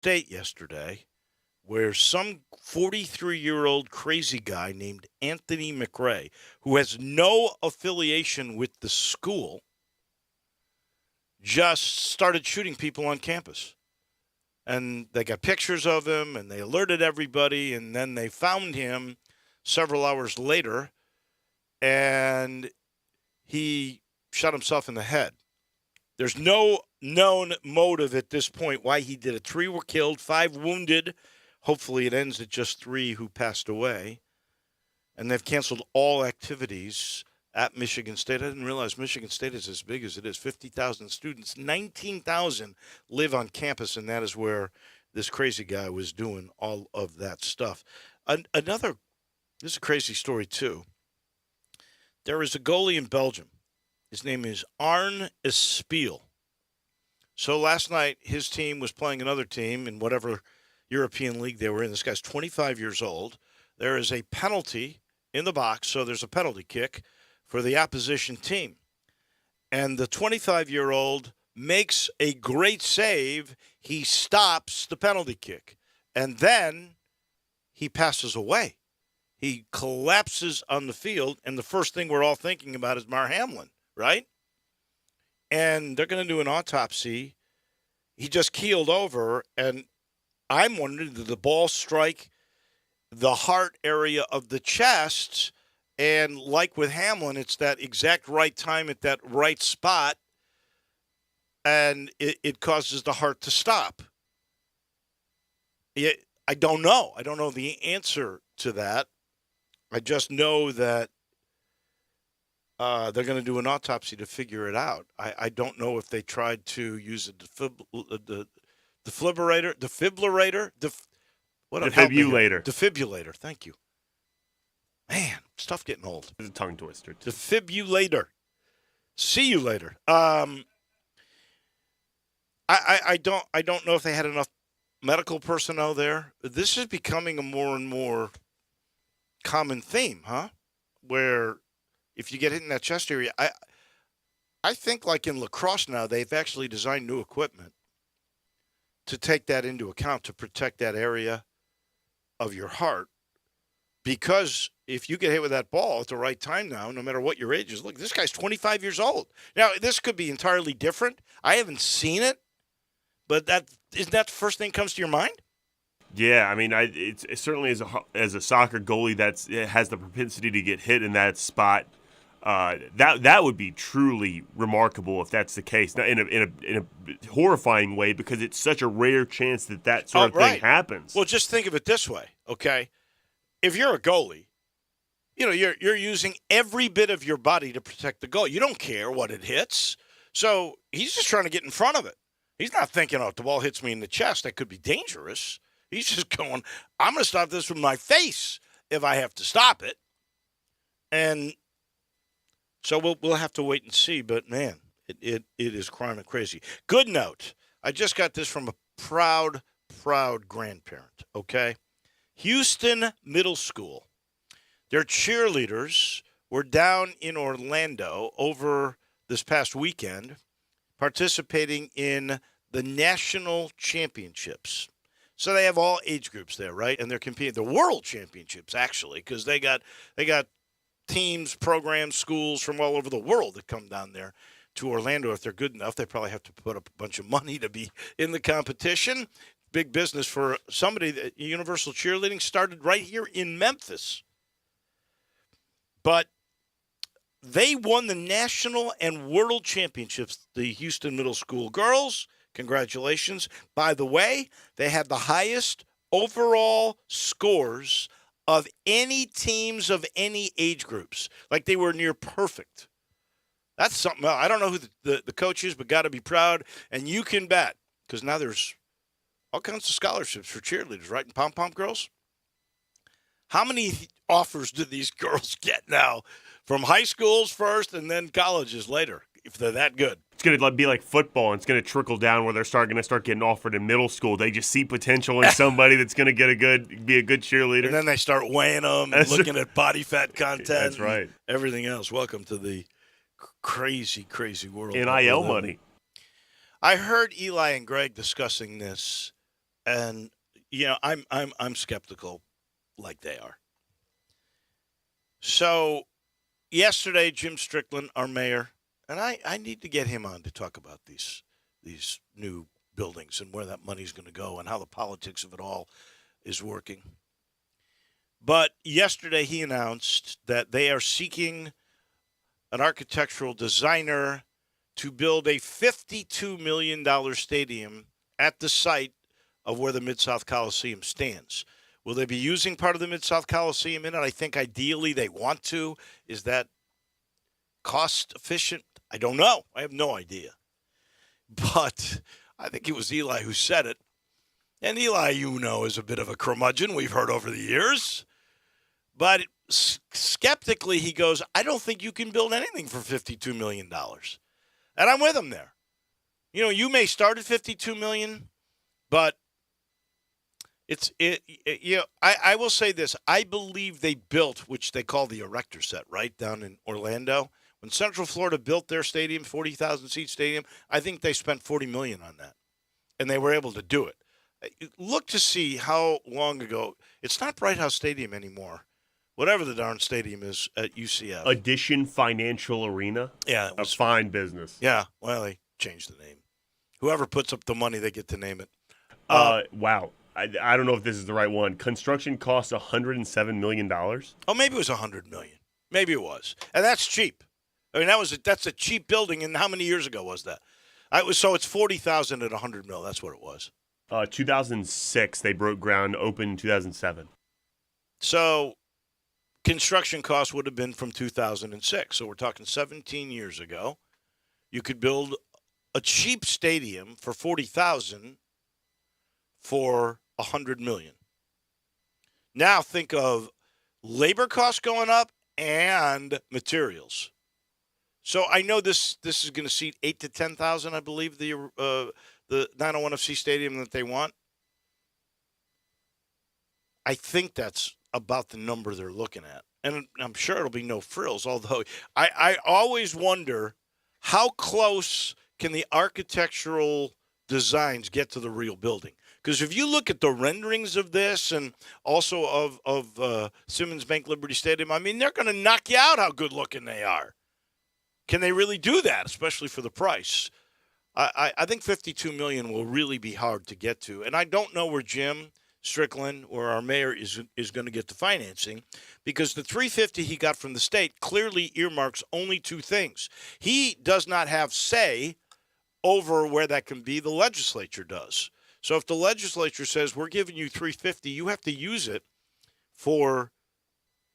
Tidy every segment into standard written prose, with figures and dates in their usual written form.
State yesterday where some 43-year-old crazy guy named Anthony McRae, who has no affiliation with the school, just started shooting people on campus. And they got pictures of him, and they alerted everybody, and then they found him several hours later, and he shot himself in the head. There's no known motive at this point why he did it. 3 were killed, 5 wounded. Hopefully it ends at just 3 who passed away. And they've canceled all activities at Michigan State. I didn't realize Michigan State is as big as it is. 50,000 students, 19,000 live on campus, and that is where this crazy guy was doing all of that stuff. This is a crazy story too. There is a goalie in Belgium. His name is Arne Espiel. So last night, his team was playing another team in whatever European league they were in. This guy's 25 years old. There is a penalty in the box, so there's a penalty kick for the opposition team. And the 25-year-old makes a great save. He stops the penalty kick. And then he passes away. He collapses on the field, and the first thing we're all thinking about is Mar Hamlin, right? And they're going to do an autopsy. He just keeled over, and I'm wondering, did the ball strike the heart area of the chest? And like with Hamlin, it's that exact right time at that right spot, and it causes the heart to stop. I don't know. I don't know the answer to that. I just know that they're going to do an autopsy to figure it out. I don't know if they tried to use a defibrillator. Defibrillator. Thank you. Man, it's tough getting old. It's a tongue twister. Defibrillator. See you later. I don't know if they had enough medical personnel there. This is becoming a more and more common theme, huh? Where if you get hit in that chest area, I think like in lacrosse now, they've actually designed new equipment to take that into account, to protect that area of your heart. Because if you get hit with that ball at the right time now, no matter what your age is, look, this guy's 25 years old. Now, this could be entirely different. I haven't seen it, but isn't that the first thing that comes to your mind? Yeah, I mean, it's certainly as a soccer goalie it has the propensity to get hit in that spot. That would be truly remarkable if that's the case. Now, in a horrifying way, because it's such a rare chance that sort of thing happens. Well, just think of it this way, okay? If you're a goalie, you're using every bit of your body to protect the goal. You don't care what it hits. So he's just trying to get in front of it. He's not thinking, if the ball hits me in the chest, that could be dangerous. He's just going, I'm going to stop this with my face if I have to stop it. And so we'll have to wait and see. But, man, it is crying crazy. Good note. I just got this from a proud grandparent, okay? Houston Middle School. Their cheerleaders were down in Orlando over this past weekend participating in the national championships. So they have all age groups there, right? And they're competing. The world championships, actually, because they got teams, programs, schools from all over the world that come down there to Orlando. If they're good enough, they probably have to put up a bunch of money to be in the competition. Big business for somebody. That Universal Cheerleading started right here in Memphis. But they won the national and world championships, the Houston Middle School girls. Congratulations. By the way, they had the highest overall scores of any teams of any age groups. Like they were near perfect. That's something else. I don't know who the coach is, but got to be proud. And you can bet, because now there's all kinds of scholarships for cheerleaders, right? And pom-pom girls. How many offers do these girls get now from high schools first and then colleges later, if they're that good? It's going to be like football. It's going to trickle down where they're going to start getting offered in middle school. They just see potential in somebody that's going to be a good cheerleader. And then they start weighing them and looking at body fat content. That's right. And everything else. Welcome to the crazy, crazy world. NIL money. I heard Eli and Greg discussing this And I'm skeptical like they are. So yesterday, Jim Strickland, our mayor, and I need to get him on to talk about these new buildings and where that money's going to go and how the politics of it all is working. But yesterday he announced that they are seeking an architectural designer to build a $52 million stadium at the site of where the Mid-South Coliseum stands. Will they be using part of the Mid-South Coliseum in it? I think ideally they want to. Is that cost efficient? I don't know. I have no idea. But I think it was Eli who said it. And Eli, is a bit of a curmudgeon we've heard over the years. But skeptically, he goes, I don't think you can build anything for $52 million. And I'm with him there. You may start at $52 million, but I will say this. I believe they built, which they call the Erector Set, right, down in Orlando. When Central Florida built their stadium, 40,000-seat stadium, I think they spent $40 million on that. And they were able to do it. Look to see how long ago. It's not Bright House Stadium anymore. Whatever the darn stadium is at UCF. Addition Financial Arena. Yeah. It was a fine business. Yeah. Well, they changed the name. Whoever puts up the money, they get to name it. Wow. I don't know if this is the right one. Construction costs $107 million. Oh, maybe it was $100 million. Maybe it was. And that's cheap. I mean, that's a cheap building. And how many years ago was that? So it's $40,000 at $100 million. That's what it was. 2006. They broke ground, opened in 2007. So construction costs would have been from 2006. So we're talking 17 years ago. You could build a cheap stadium for $40,000 for $100 million. Now think of labor costs going up and materials. So I know this is going to seat 8,000 to 10,000, I believe, the 901 FC stadium that they want. I think that's about the number they're looking at. And I'm sure it'll be no frills, although I always wonder how close can the architectural designs get to the real building. Because if you look at the renderings of this and also of Simmons Bank Liberty Stadium, I mean, they're going to knock you out how good looking they are. Can they really do that, especially for the price? I think $52 million will really be hard to get to. And I don't know where Jim Strickland or our mayor is going to get the financing, because the $350 he got from the state clearly earmarks only two things. He does not have say over where that can be. The legislature does. So if the legislature says we're giving you $350, you have to use it for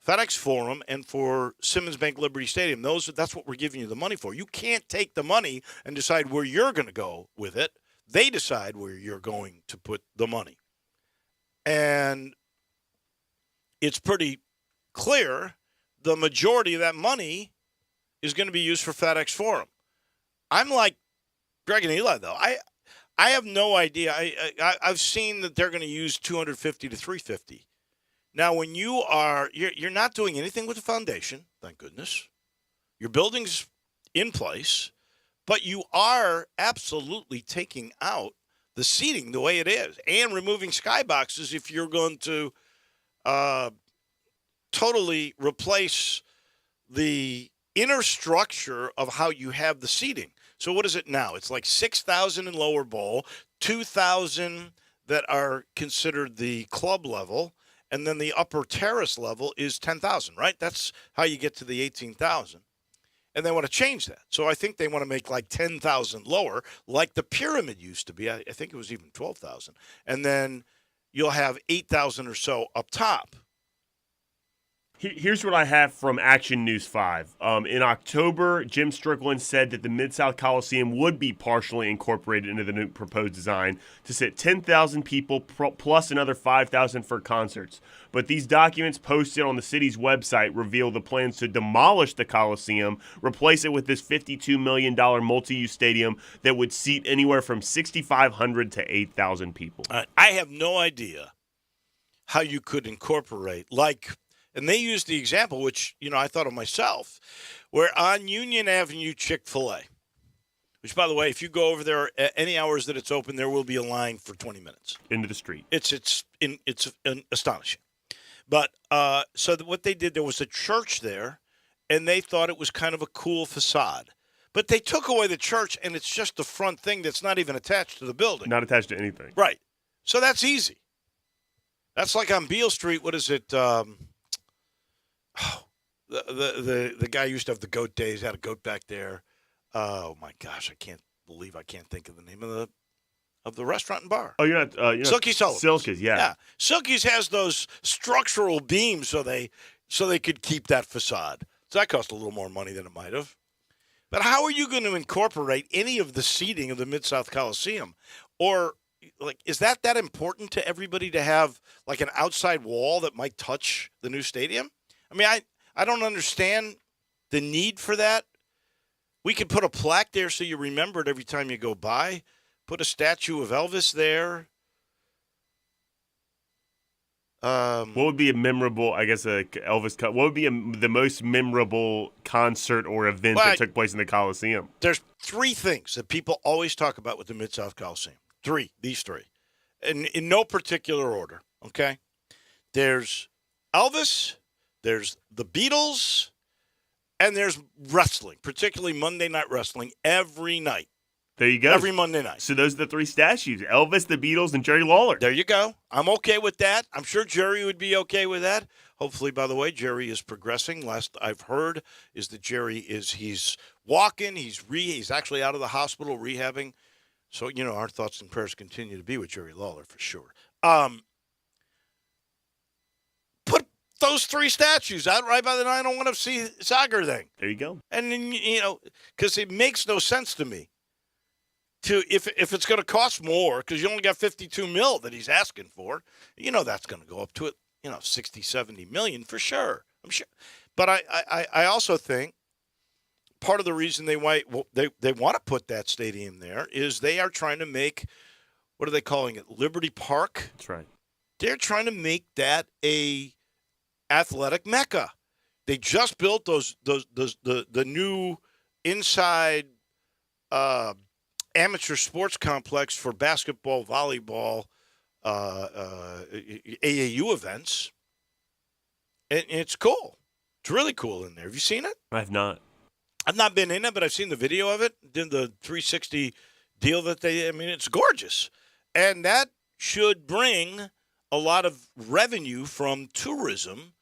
FedEx Forum and for Simmons Bank Liberty Stadium. That's what we're giving you the money for. You can't take the money and decide where you're going to go with it. They decide where you're going to put the money. And it's pretty clear the majority of that money is going to be used for FedEx Forum. I'm like Greg and Eli, though. I have no idea. I've seen that they're going to use $250 to $350. Now, when you're not doing anything with the foundation, thank goodness. Your building's in place, but you are absolutely taking out the seating the way it is and removing skyboxes if you're going to totally replace the inner structure of how you have the seating. So what is it now? It's like 6,000 in lower bowl, 2,000 that are considered the club level, and then the upper terrace level is 10,000, right? That's how you get to the 18,000. And they want to change that. So I think they want to make like 10,000 lower, like the pyramid used to be. I think it was even 12,000. And then you'll have 8,000 or so up top. Here's what I have from Action News 5. In October, Jim Strickland said that the Mid-South Coliseum would be partially incorporated into the new proposed design to sit 10,000 people plus another 5,000 for concerts. But these documents posted on the city's website reveal the plans to demolish the Coliseum, replace it with this $52 million multi-use stadium that would seat anywhere from 6,500 to 8,000 people. I have no idea how you could incorporate, and they used the example, which, I thought of myself, where on Union Avenue, Chick-fil-A, which, by the way, if you go over there at any hours that it's open, there will be a line for 20 minutes. Into the street. It's astonishing. But so what they did, there was a church there, and they thought it was kind of a cool facade. But they took away the church, and it's just the front thing that's not even attached to the building. Not attached to anything. Right. So that's easy. That's like on Beale Street. What is it? The guy used to have the goat days. Had a goat back there. Oh my gosh, I can't think of the name of the restaurant and bar. Oh, you're not Silky Sullivan's. Silky's, yeah. Yeah. Silky's has those structural beams so they could keep that facade. So that cost a little more money than it might have. But how are you going to incorporate any of the seating of the Mid-South Coliseum? Or like, is that important to everybody to have like an outside wall that might touch the new stadium? I mean, I don't understand the need for that. We could put a plaque there so you remember it every time you go by. Put a statue of Elvis there. What would be a memorable, I guess, Elvis? What would be the most memorable concert or event that took place in the Coliseum? There's three things that people always talk about with the Mid-South Coliseum. These three. And in no particular order, okay? There's Elvis, there's the Beatles, and there's wrestling, particularly Monday Night Wrestling, every night. There you go. Every Monday night. So those are the three statues: Elvis, the Beatles, and Jerry Lawler. There you go. I'm okay with that. I'm sure Jerry would be okay with that. Hopefully, by the way, Jerry is progressing. Last I've heard is that he's walking. He's actually out of the hospital rehabbing. So, our thoughts and prayers continue to be with Jerry Lawler for sure. Put those three statues out right by the 901 FC soccer thing. There you go. And then, because it makes no sense to me. If it's going to cost more, because you only got $52 million that he's asking for, that's going to go up to 60, 70 million for sure. I'm sure. But I also think part of the reason they want to put that stadium there is they are trying to make, what are they calling it, Liberty Park? That's right. They're trying to make that a athletic mecca. They just built the new inside amateur sports complex for basketball, volleyball, AAU events. And it's cool. It's really cool in there. Have you seen it? I have not. I've not been in it, but I've seen the video of it. Did the 360 deal that it's gorgeous. And that should bring a lot of revenue from tourism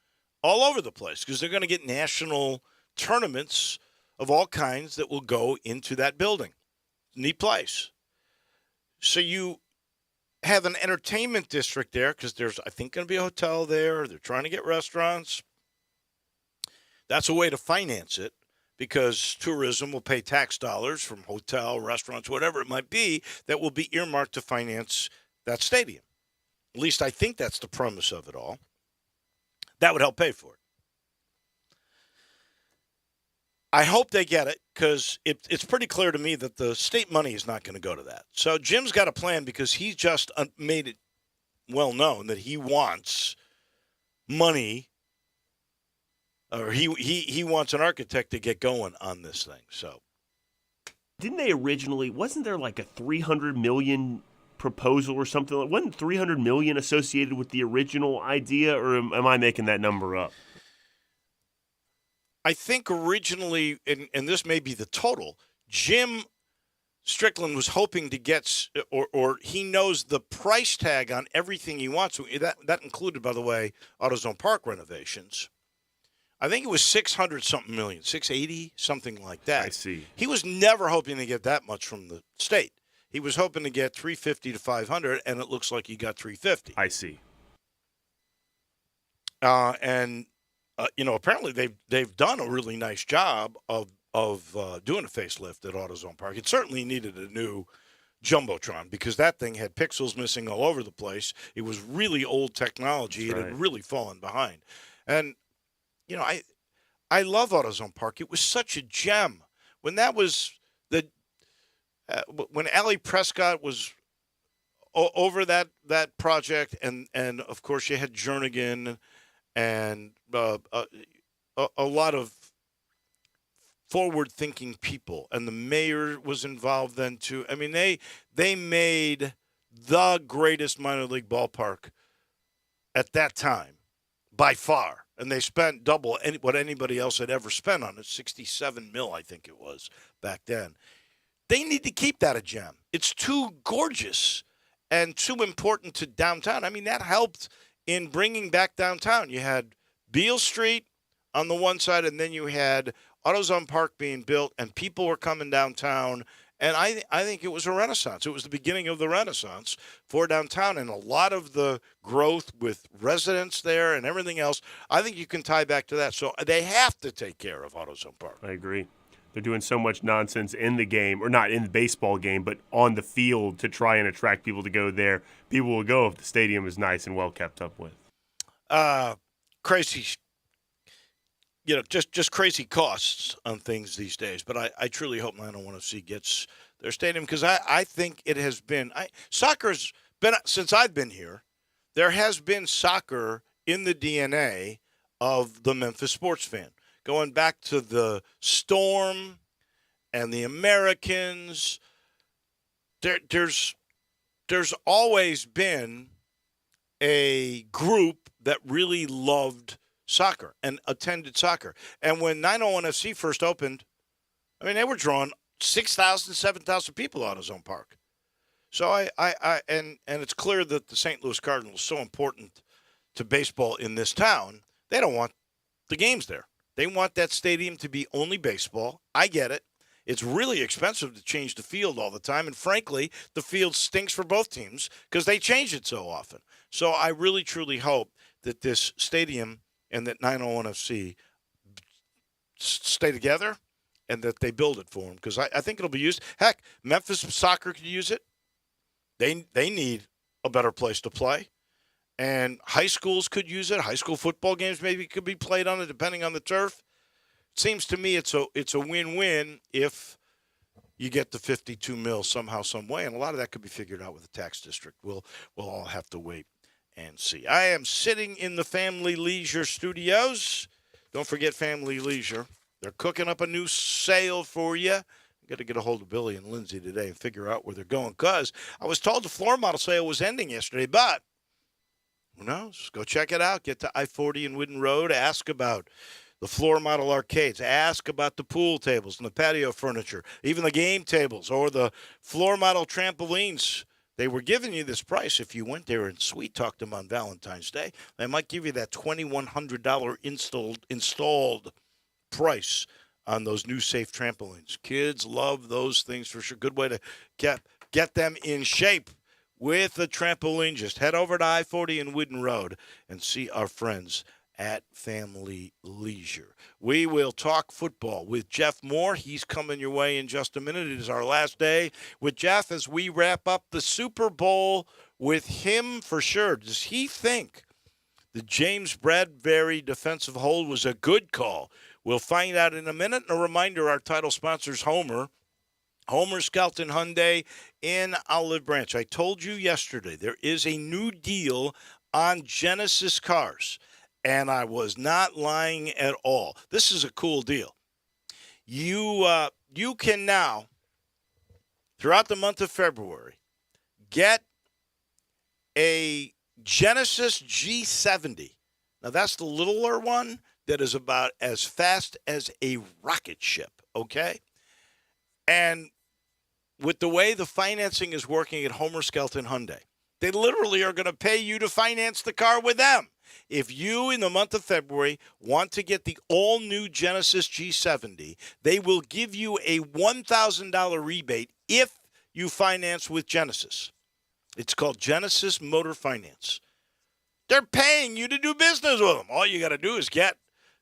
all over the place because they're going to get national tournaments of all kinds that will go into that building. Neat place. So you have an entertainment district there because there's, I think, going to be a hotel there. They're trying to get restaurants. That's a way to finance it because tourism will pay tax dollars from hotel, restaurants, whatever it might be, that will be earmarked to finance that stadium. At least I think that's the premise of it all. That would help pay for it. I hope they get it because it's pretty clear to me that the state money is not going to go to that. So Jim's got a plan because he just made it well known that he wants money or he wants an architect to get going on this thing. So didn't they originally, wasn't there like a $300 million proposal or something? Wasn't $300 million associated with the original idea, or am I making that number up? I think originally, and this may be the total, Jim Strickland was hoping to get, or he knows the price tag on everything he wants. That included, by the way, AutoZone Park renovations. I think it was 600-something million, 680, something like that. I see. He was never hoping to get that much from the state. He was hoping to get 350 to 500, and it looks like he got 350. I see. Apparently they've done a really nice job of doing a facelift at AutoZone Park. It certainly needed a new Jumbotron because that thing had pixels missing all over the place. It was really old technology. That's It right. had really fallen behind. And, I love AutoZone Park. It was such a gem. When that was when Allie Prescott was over that project, and of course you had Jernigan and a lot of forward-thinking people, and the mayor was involved then too. I mean, they made the greatest minor league ballpark at that time by far, and they spent double what anybody else had ever spent on it, $67 million, I think it was back then. They need to keep that a gem. It's too gorgeous and too important to downtown. I mean, that helped in bringing back downtown. You had Beale Street on the one side, and then you had AutoZone Park being built, and people were coming downtown. And I think it was a renaissance. It was the beginning of the renaissance for downtown, and a lot of the growth with residents there and everything else, I think you can tie back to that. So they have to take care of AutoZone Park. I agree. They're doing so much nonsense in the game, or not in the baseball game, but on the field to try and attract people to go there. People will go if the stadium is nice and well kept up with. Crazy, just crazy costs on things these days. But I truly hope 901 FC gets their stadium, because I think it has been soccer's been, since I've been here, there has been soccer in the DNA of the Memphis sports fan. Going back to the Storm and the Americans, there's always been a group that really loved soccer and attended soccer. And when 901 FC first opened, I mean, they were drawing 6,000, 7,000 people out of AutoZone Park. So and it's clear that the St. Louis Cardinals are so important to baseball in this town. They don't want the games there. They want that stadium to be only baseball. I get it. It's really expensive to change the field all the time. And frankly, the field stinks for both teams because they change it so often. So I really, truly hope that this stadium and that 901 FC stay together and that they build it for them, because I think it'll be used. Heck, Memphis soccer could use it. They need a better place to play. And high schools could use it. High school football games maybe could be played on it, depending on the turf. It seems to me it's a win-win if you get the $52 million somehow, some way, and a lot of that could be figured out with the tax district. We'll all have to wait and see. I am sitting in the Family Leisure Studios. Don't forget Family Leisure. They're cooking up a new sale for you. Got to get a hold of Billy and Lindsay today and figure out where they're going, because I was told the floor model sale was ending yesterday, but who knows? Go check it out. Get to I-40 and Whidden Road. Ask about the floor model arcades. Ask about the pool tables and the patio furniture, even the game tables or the floor model trampolines. They were giving you this price if you went there and sweet-talked them on Valentine's Day. They might give you that $2,100 installed price on those new safe trampolines. Kids love those things for sure. Good way to get them in shape with a trampoline. Just head over to I-40 and Whidden Road and see our friends at Family Leisure. We will talk football with Jeff Moore. He's coming your way in just a minute. It is our last day with Jeff as we wrap up the Super Bowl with him for sure. Does he think the James Bradbury defensive hold was a good call? We'll find out in a minute. And a reminder, our title sponsors, Homer Skelton Hyundai in Olive Branch. I told you yesterday there is a new deal on Genesis cars, and I was not lying at all. This is a cool deal. You can now, throughout the month of February, get a Genesis G70. Now, that's the littler one that is about as fast as a rocket ship, okay? And with the way the financing is working at Homer Skelton Hyundai, they literally are going to pay you to finance the car with them. If you, in the month of February, want to get the all-new Genesis G70, they will give you a $1,000 rebate if you finance with Genesis. It's called Genesis Motor Finance. They're paying you to do business with them. All you got to do is get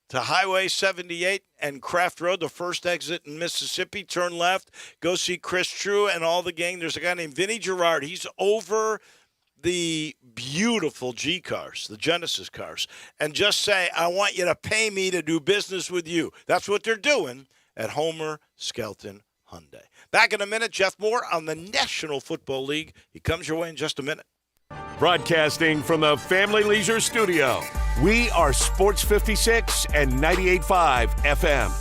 to Highway 78 and Craft Road, the first exit in Mississippi. Turn left, go see Chris True and all the gang. There's a guy named Vinny Gerard. He's over the beautiful G cars, the Genesis cars, and just say, I want you to pay me to do business with you. That's what they're doing at Homer Skelton Hyundai. Back in a minute, Jeff Moore on the National Football League. He comes your way in just a minute. Broadcasting from the Family Leisure Studio, we are Sports 56 and 98.5 FM.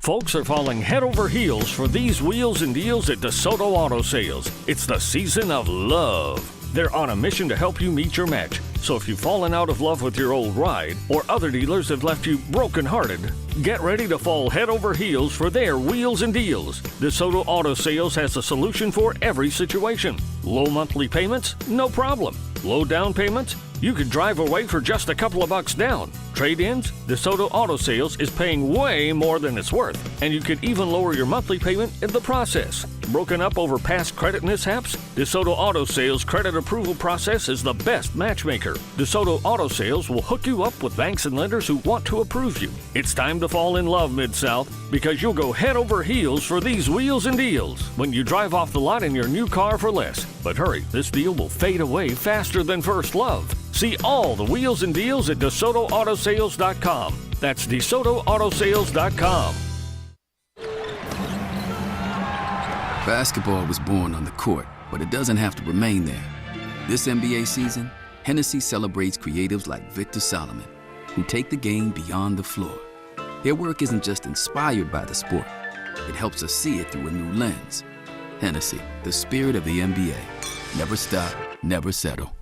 Folks are falling head over heels for these wheels and deals at DeSoto Auto Sales. It's the season of love. They're on a mission to help you meet your match. So if you've fallen out of love with your old ride, or other dealers have left you brokenhearted, get ready to fall head over heels for their wheels and deals. DeSoto Auto Sales has a solution for every situation. Low monthly payments? No problem. Low down payments? You could drive away for just a couple of bucks down. Trade-ins? DeSoto Auto Sales is paying way more than it's worth, and you could even lower your monthly payment in the process. Broken up over past credit mishaps? DeSoto Auto Sales credit approval process is the best matchmaker. DeSoto Auto Sales will hook you up with banks and lenders who want to approve you. It's time to fall in love, Mid-South, because you'll go head over heels for these wheels and deals when you drive off the lot in your new car for less. But hurry, this deal will fade away faster than first love. See all the wheels and deals at DeSotoAutosales.com. That's DeSotoAutosales.com. Basketball was born on the court, but it doesn't have to remain there. This NBA season, Hennessy celebrates creatives like Victor Solomon, who take the game beyond the floor. Their work isn't just inspired by the sport, it helps us see it through a new lens. Hennessy, the spirit of the NBA. Never stop, never settle.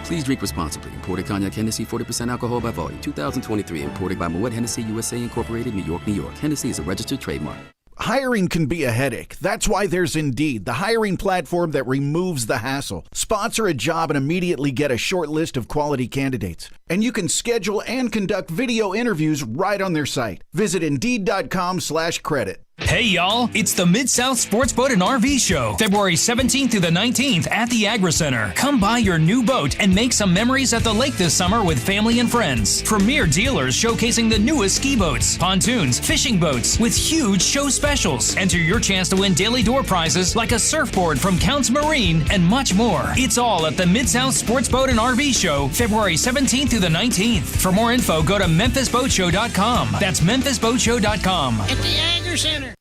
Please drink responsibly. Imported cognac Hennessy, 40% alcohol by volume. 2023. Imported by Moet Hennessy USA Incorporated, New York, New York. Hennessy is a registered trademark. Hiring can be a headache. That's why there's Indeed, the hiring platform that removes the hassle. Sponsor a job and immediately get a short list of quality candidates. And you can schedule and conduct video interviews right on their site. Visit Indeed.com/credit. Hey y'all, it's the Mid-South Sports Boat and RV Show, February 17th through the 19th at the Agri Center. Come buy your new boat and make some memories at the lake this summer with family and friends. Premier dealers showcasing the newest ski boats, pontoons, fishing boats with huge show specials. Enter your chance to win daily door prizes like a surfboard from Counts Marine and much more. It's all at the Mid-South Sports Boat and RV Show, February 17th through the 19th. For more info, go to MemphisBoatShow.com. That's MemphisBoatShow.com. At the Agri Center.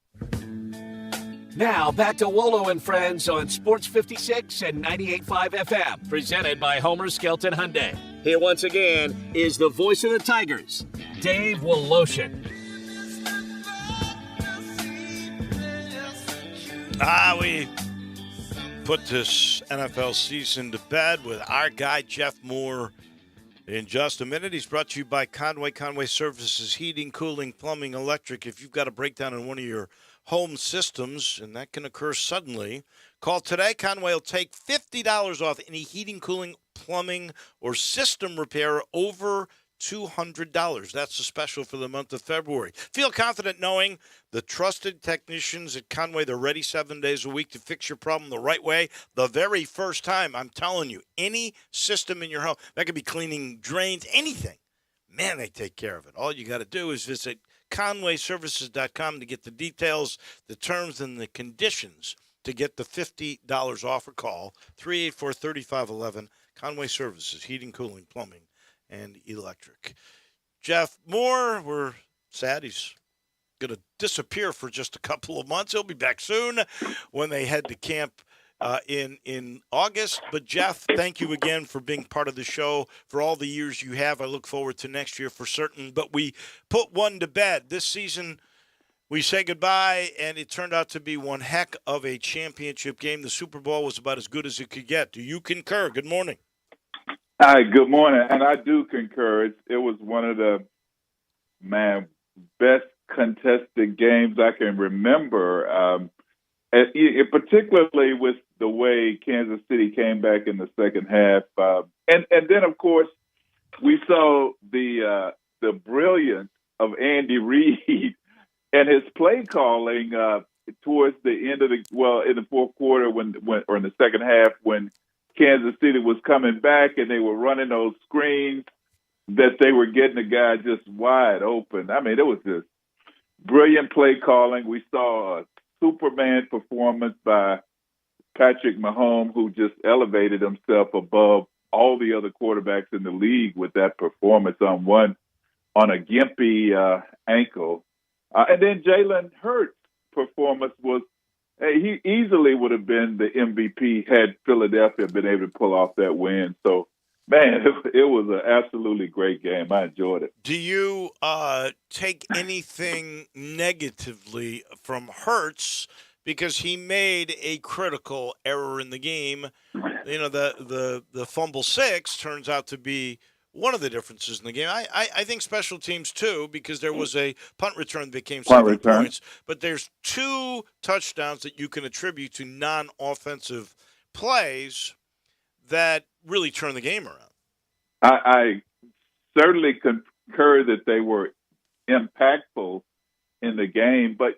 Now, back to Wolo and Friends on Sports 56 and 98.5 FM, presented by Homer Skelton Hyundai. Here once again is the voice of the Tigers, Dave Woloshin. We put this NFL season to bed with our guy, Jeff Moore, in just a minute. He's brought to you by Conway Services, heating, cooling, plumbing, electric. If you've got a breakdown in one of your home systems, and that can occur suddenly, call today. Conway will take $50 off any heating, cooling, plumbing, or system repair over $200. That's a special for the month of February. Feel confident knowing the trusted technicians at Conway. They're ready 7 days a week to fix your problem the right way the very first time. I'm telling you, any system in your home, that could be cleaning drains, anything. Man, they take care of it. All you got to do is visit ConwayServices.com to get the details, the terms, and the conditions to get the $50 off, or call 384-3511. Conway Services, heating, cooling, plumbing, and electric. Jeff Moore, we're sad he's going to disappear for just a couple of months. He'll be back soon when they head to camp in August. But, Jeff, thank you again for being part of the show for all the years you have. I look forward to next year for certain. But we put one to bed. This season, we say goodbye, and it turned out to be one heck of a championship game. The Super Bowl was about as good as it could get. Do you concur? Good morning. Hi, good morning. And I do concur. It was one of the, best contested games I can remember. Particularly with the way Kansas City came back in the second half. And then, of course, we saw the brilliance of Andy Reid and his play calling towards the end of in the fourth quarter or in the second half, when Kansas City was coming back and they were running those screens, that they were getting the guy just wide open. I mean, it was just brilliant play calling. We saw a Superman performance by Patrick Mahomes, who just elevated himself above all the other quarterbacks in the league with that performance on a gimpy ankle. And then Jalen Hurts' performance was, he easily would have been the MVP had Philadelphia been able to pull off that win. So Man, it was an absolutely great game. I enjoyed it. Do you take anything negatively from Hertz because he made a critical error in the game? You know, the fumble six turns out to be one of the differences in the game. I think special teams too, because there was a punt return that became Punt 7 return. points, but there's two touchdowns that you can attribute to non-offensive plays that really turn the game around. I certainly concur that they were impactful in the game, but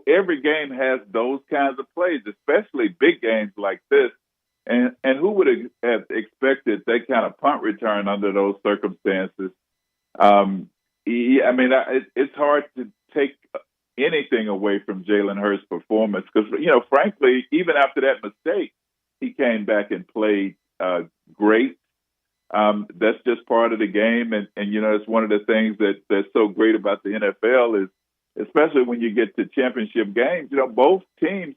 every game has those kinds of plays, especially big games like this. And who would have expected that kind of punt return under those circumstances? It's hard to take anything away from Jalen Hurts' performance because, frankly, even after that mistake, he came back and played great. That's just part of the game, and it's one of the things that's so great about the NFL is, especially when you get to championship games, both teams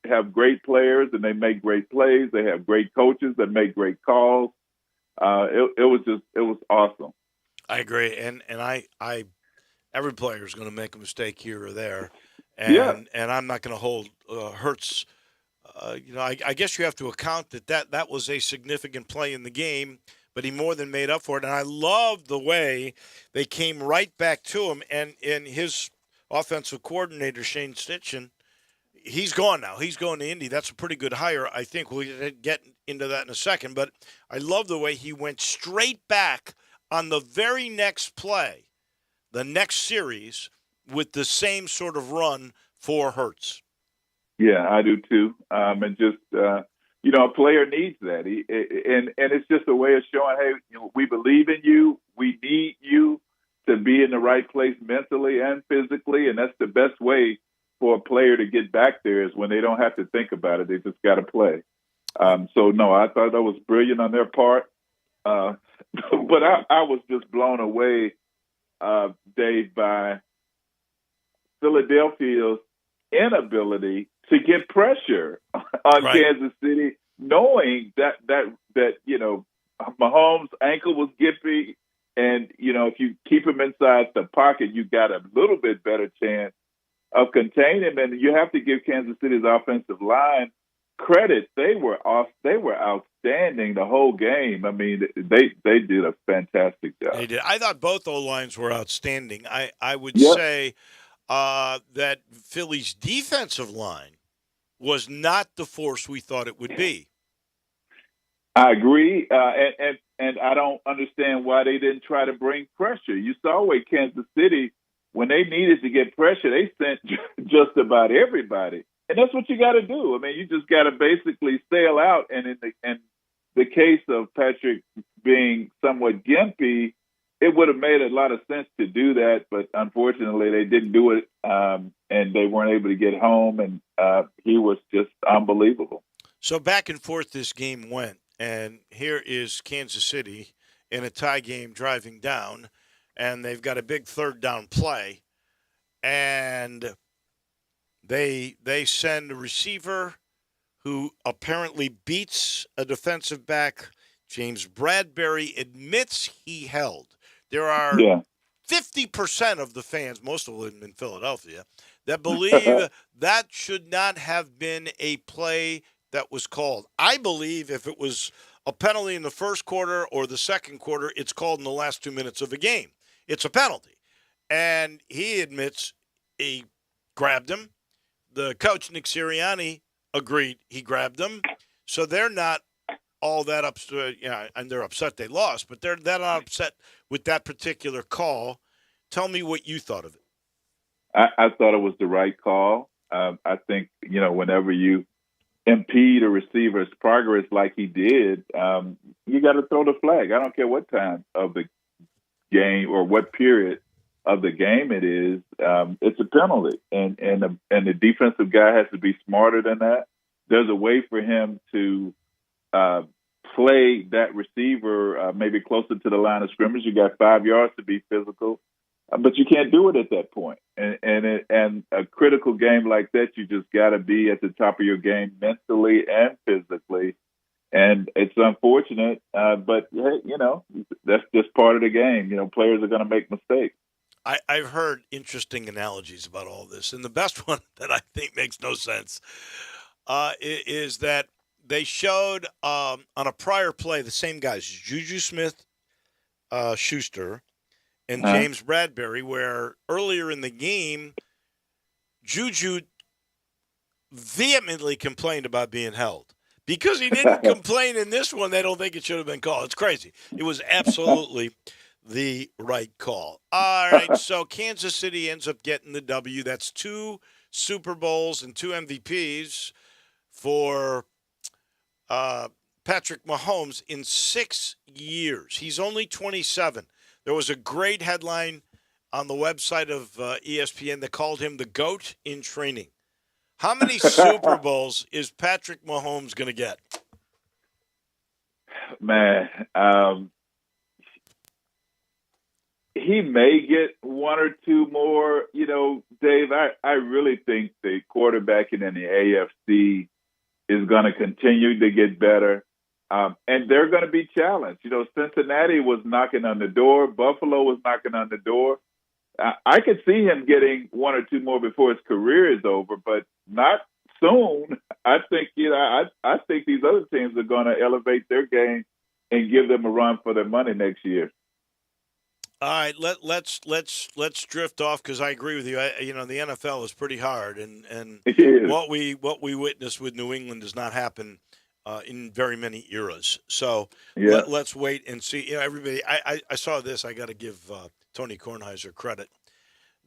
have great players and they make great plays. They have great coaches that make great calls. It was awesome. I agree, and I every player is going to make a mistake here or there, and I'm not going to hold Hurts. I guess you have to account that was a significant play in the game, but he more than made up for it. And I love the way they came right back to him, and his offensive coordinator Shane Steichen. He's gone now. He's going to Indy. That's a pretty good hire. I think we'll get into that in a second. But I love the way he went straight back on the very next play, the next series, with the same sort of run for Hurts. Yeah, I do too. And just a player needs that. And it's just a way of showing, hey, we believe in you. We need you to be in the right place mentally and physically, and that's the best way for a player to get back there is when they don't have to think about it. They just got to play. No, I thought that was brilliant on their part. But I was just blown away, Dave, by Philadelphia's inability to get pressure on Kansas City, knowing that Mahomes' ankle was gippy, and if you keep him inside the pocket, you got a little bit better chance of containing him. And you have to give Kansas City's offensive line credit. They were outstanding the whole game. I mean, they did a fantastic job. They did. I thought both O-lines were outstanding. I would say that Philly's defensive line was not the force we thought it would be. I agree, and I don't understand why they didn't try to bring pressure. You saw where Kansas City, when they needed to get pressure, they sent just about everybody, and that's what you got to do. I mean, you just got to basically sail out. And in the case of Patrick being somewhat gimpy, it would have made a lot of sense to do that, but unfortunately, they didn't do it, and they weren't able to get home. And he was just unbelievable. So back and forth this game went. And here is Kansas City in a tie game driving down, and they've got a big third down play, and they send a receiver who apparently beats a defensive back. James Bradbury admits he held. There are 50% of the fans, most of them in Philadelphia, that believe that should not have been a play that was called. I believe if it was a penalty in the first quarter or the second quarter, it's called in the last 2 minutes of a game. It's a penalty. And he admits he grabbed him. The coach, Nick Sirianni, agreed he grabbed him. So they're not all that upset, and they're upset they lost, but they're not upset with that particular call. Tell me what you thought of it. I thought it was the right call. I think, whenever you impede a receiver's progress like he did, you got to throw the flag. I don't care what time of the game or what period of the game it is. It's a penalty, and the defensive guy has to be smarter than that. There's a way for him to play that receiver maybe closer to the line of scrimmage. You got 5 yards to be physical, but you can't do it at that point. And a critical game like that, you just got to be at the top of your game mentally and physically. and it's unfortunate, but hey, that's just part of the game. Players are going to make mistakes. I've heard interesting analogies about all this, and the best one that I think makes no sense is that they showed on a prior play the same guys, Juju Smith, Schuster, and James Bradbury, where earlier in the game, Juju vehemently complained about being held. Because he didn't complain in this one, they don't think it should have been called. It's crazy. It was absolutely the right call. All right, so Kansas City ends up getting the W. That's 2 Super Bowls and 2 MVPs for Patrick Mahomes in 6 years. He's only 27. There was a great headline on the website of ESPN that called him the GOAT in training. How many Super Bowls is Patrick Mahomes going to get? Man, he may get 1 or 2 more. Dave, I really think the quarterbacking in the AFC is going to continue to get better. And they're going to be challenged. Cincinnati was knocking on the door. Buffalo was knocking on the door. I could see him getting 1 or 2 more before his career is over, but not soon. I think, I think these other teams are going to elevate their game and give them a run for their money next year. All right, let's drift off because I agree with you. The NFL is pretty hard, and what we witnessed with New England does not happen in very many eras. So let's wait and see. Everybody, I saw this. I got to give Tony Kornheiser credit.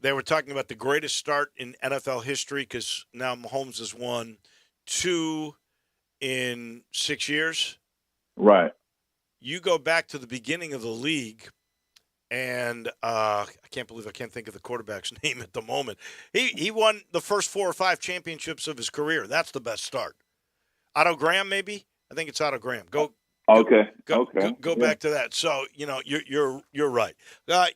They were talking about the greatest start in NFL history because now Mahomes has won 2 in 6 years. Right. You go back to the beginning of the league. And I can't believe I can't think of the quarterback's name at the moment. He won the first 4 or 5 championships of his career. That's the best start. Otto Graham, maybe? I think it's Otto Graham. Go back to that. So you're right.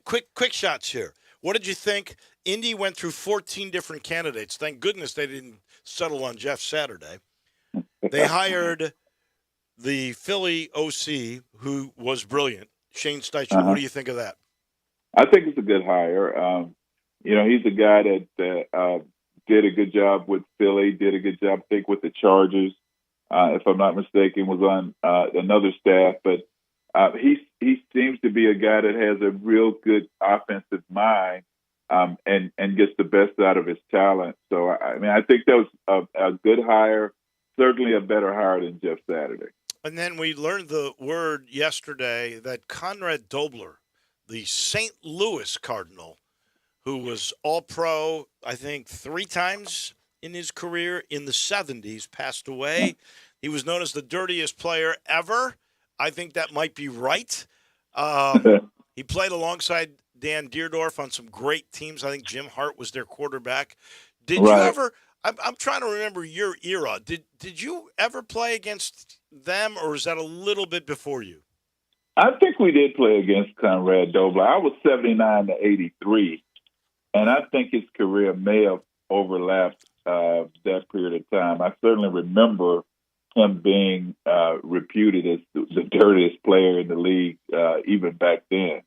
Quick shots here. What did you think? Indy went through 14 different candidates. Thank goodness they didn't settle on Jeff Saturday. They hired the Philly OC, who was brilliant, Shane Steichen. What do you think of that? I think it's a good hire. He's a guy that did a good job with Philly, did a good job, I think, with the Chargers. If I'm not mistaken, was on another staff. But he seems to be a guy that has a real good offensive mind and gets the best out of his talent. So, I think that was a good hire, certainly a better hire than Jeff Saturday. And then we learned the word yesterday that Conrad Dobler, the St. Louis Cardinal, who was All-Pro, I think, 3 times in his career in the 70s, passed away. He was known as the dirtiest player ever. I think that might be right. He played alongside Dan Dierdorf on some great teams. I think Jim Hart was their quarterback. Did you ever – I'm trying to remember your era. Did you ever play against them, or is that a little bit before you? I think we did play against Conrad Dobler. I was 79 to 83, and I think his career may have overlapped that period of time. I certainly remember him being reputed as the dirtiest player in the league even back then.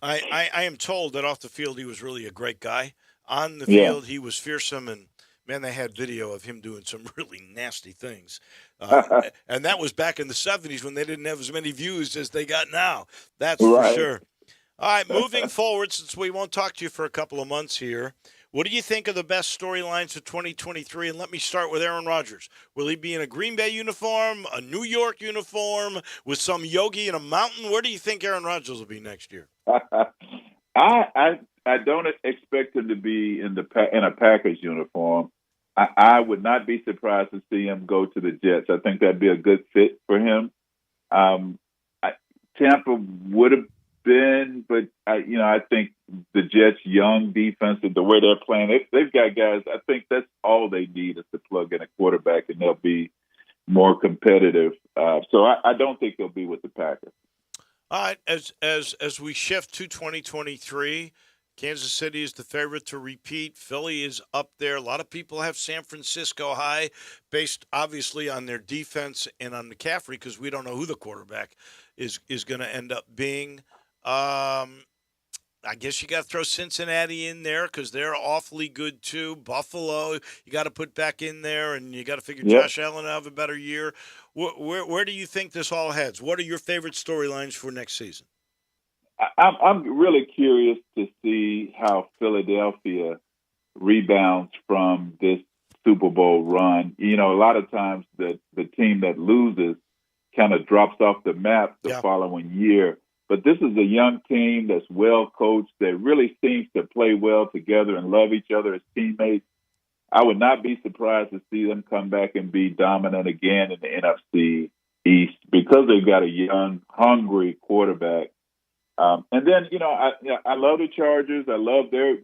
I am told that off the field he was really a great guy. On the field he was fearsome, and man, they had video of him doing some really nasty things. And that was back in the 70s when they didn't have as many views as they got now. That's for sure. All right, moving forward, since we won't talk to you for a couple of months here, what do you think are the best storylines of 2023? And let me start with Aaron Rodgers. Will he be in a Green Bay uniform, a New York uniform, with some yogi in a mountain? Where do you think Aaron Rodgers will be next year? I don't expect him to be in a Packers uniform. I would not be surprised to see him go to the Jets. I think that'd be a good fit for him. Tampa would have been, but I think the Jets' young defense and the way they're playing, they've got guys. I think that's all they need is to plug in a quarterback, and they'll be more competitive. So I don't think they'll be with the Packers. All right, as we shift to 2023, Kansas City is the favorite to repeat. Philly is up there. A lot of people have San Francisco high, based obviously on their defense and on McCaffrey, because we don't know who the quarterback is going to end up being. I guess you got to throw Cincinnati in there because they're awfully good too. Buffalo, you got to put back in there, and you got to figure Josh Allen will have a better year. Where do you think this all heads? What are your favorite storylines for next season? I'm really curious to see how Philadelphia rebounds from this Super Bowl run. You know, a lot of times the team that loses kind of drops off the map the following year. But this is a young team that's well coached, that really seems to play well together and love each other as teammates. I would not be surprised to see them come back and be dominant again in the NFC East because they've got a young, hungry quarterback. And then, you know, I love the Chargers. I love their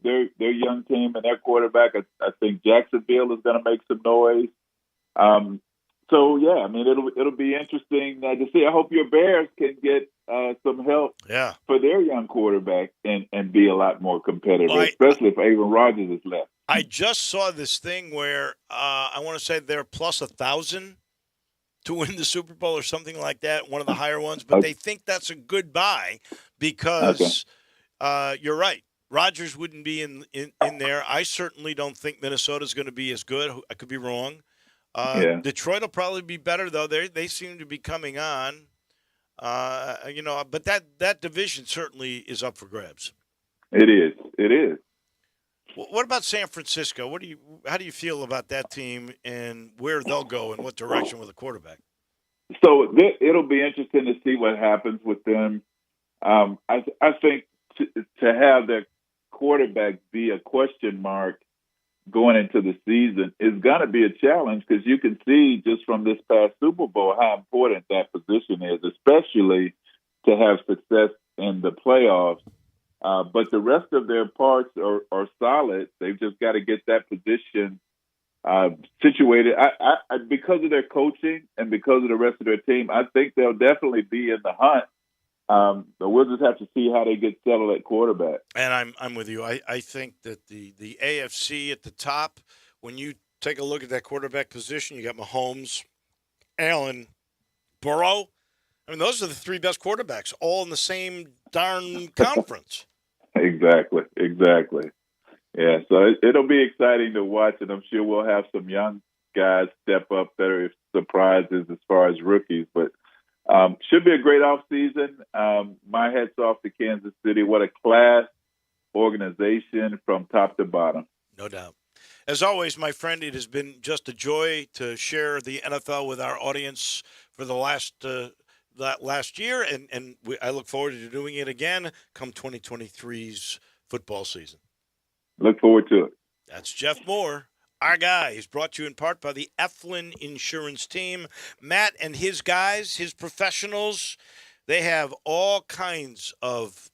young team and their quarterback. I think Jacksonville is going to make some noise. So yeah, I mean, it'll be interesting to see. I hope your Bears can get some help for their young quarterback and be a lot more competitive, especially if Aaron Rodgers is left. I just saw this thing where I want to say they're plus 1,000 to win the Super Bowl or something like that, one of the higher ones. But they think that's a good buy because you're right. Rodgers wouldn't be in there. I certainly don't think Minnesota's going to be as good. I could be wrong. Detroit will probably be better, though. They seem to be coming on. You know, but that division certainly is up for grabs. It is. It is. What about San Francisco? How do you feel about that team and where they'll go and what direction with a quarterback? So it'll be interesting to see what happens with them. I think to have their quarterback be a question mark going into the season is going to be a challenge because you can see just from this past Super Bowl how important that position is, especially to have success in the playoffs. But the rest of their parts are solid. They've just got to get that position situated. I because of their coaching and because of the rest of their team, I think they'll definitely be in the hunt. But we'll just have to see how they get settled at quarterback. And I'm with you. I think that the AFC at the top, when you take a look at that quarterback position, you got Mahomes, Allen, Burrow. I mean, those are the three best quarterbacks, all in the same darn conference. Exactly. Yeah, so it'll be exciting to watch, and I'm sure we'll have some young guys step up that are surprises as far as rookies. But should be a great offseason. My hat's off to Kansas City. What a class organization from top to bottom. No doubt. As always, my friend, it has been just a joy to share the NFL with our audience for the last year, and I look forward to doing it again come 2023's football season. Look forward to it. That's Jeff Moore, our guy. He's brought to you in part by the Eflin Insurance Team. Matt and his guys, his professionals, they have all kinds of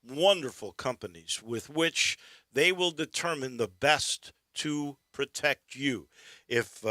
wonderful companies with which they will determine the best to protect you. If